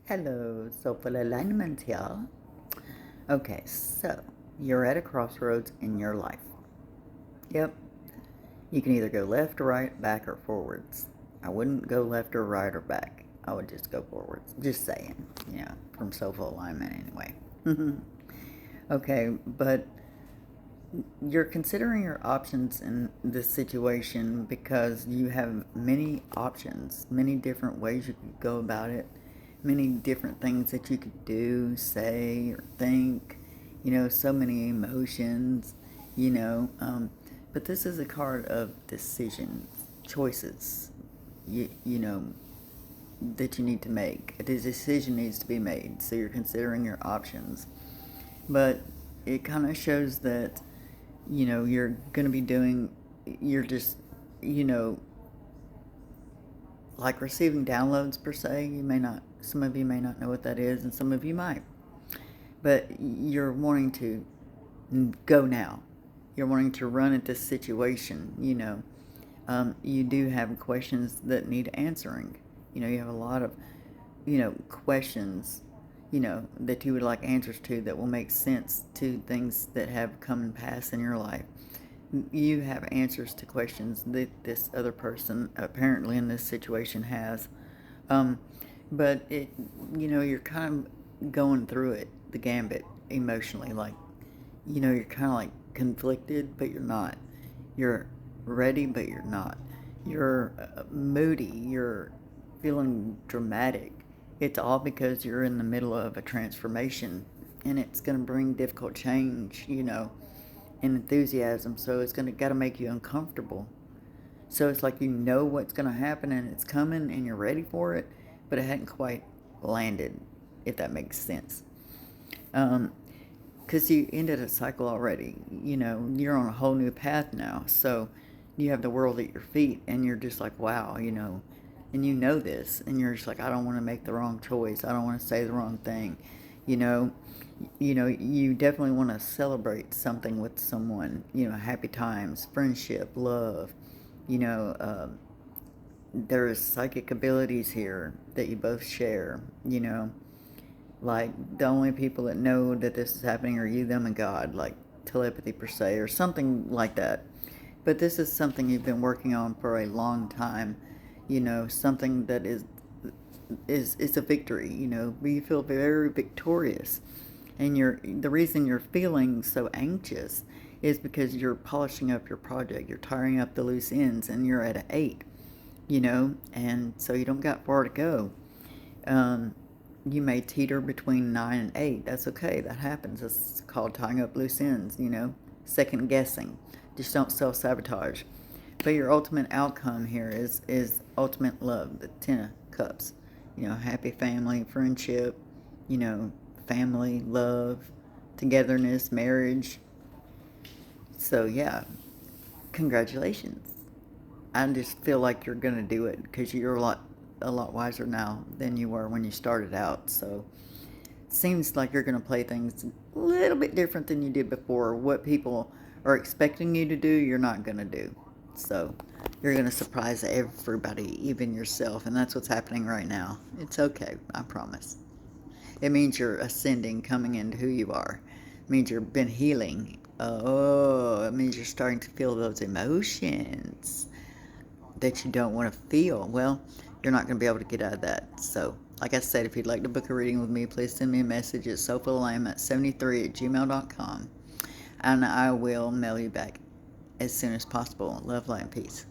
Hello, soulful alignment here. Okay, so you're at a crossroads in your life. Yep, you can either go left or right, back or forwards. I wouldn't go left or right or back. I would just go forwards. Just saying, from soulful alignment anyway. Okay, but you're considering your options in this situation because you have many options, many different ways you could go about it, many different things that you could do, say, or think, so many emotions, you know. But this is a card of decisions, choices, you know, that you need to make. A decision needs to be made, so you're considering your options. But it kind of shows that you're going to be doing, you're just, you know, like receiving downloads per se. You may not, some of you may not know what that is, and some of you might. But you're wanting to go now. You're wanting to run at this situation. You do have questions that need answering. You have a lot of, questions, that you would like answers to that will make sense to things that have come and passed in your life. You have answers to questions that this other person apparently in this situation has. Um, but you're kind of going through it, the gambit, emotionally. Like, you're kind of like conflicted, but you're not. You're ready, but you're not. You're moody. You're feeling dramatic. It's all because you're in the middle of a transformation, and it's going to bring difficult change, and enthusiasm. So it's got to make you uncomfortable. So it's like what's going to happen and it's coming and you're ready for it, but it hadn't quite landed, if that makes sense. Because you ended a cycle already. You're on a whole new path now. So you have the world at your feet and you're just like, wow, and this, and you're just like, I don't want to make the wrong choice. I don't want to say the wrong thing. You know, you definitely want to celebrate something with someone. Happy times, friendship, love. You know, uh, there's psychic abilities here that you both share. Like the only people that know that this is happening are you, them, and God. Like telepathy per se, or something like that. But this is something you've been working on for a long time. Something that is a victory. You feel very victorious, and the reason you're feeling so anxious is because you're polishing up your project. You're tiring up the loose ends, and you're at an 8. And so you don't got far to go. You may teeter between 9 and 8. That's okay. That happens. It's called tying up loose ends. Second guessing. Just don't self sabotage. But your ultimate outcome here is ultimate love, the 10 of cups. Happy family, friendship, you know, family, love, togetherness, marriage. So yeah, congratulations. I just feel like you're gonna do it because you're a lot wiser now than you were when you started out. So it seems like you're gonna play things a little bit different than you did before. What people are expecting you to do, you're not gonna do. So you're gonna surprise everybody, even yourself, and that's what's happening right now. It's okay, I promise. It means you're ascending, coming into who you are. It means you've been healing. Oh, it means you're starting to feel those emotions that you don't want to feel. Well, you're not going to be able to get out of that. So, like I said, if you'd like to book a reading with me, please send me a message at soulfulalignment73@gmail.com, and I will mail you back as soon as possible. Love, light, and peace.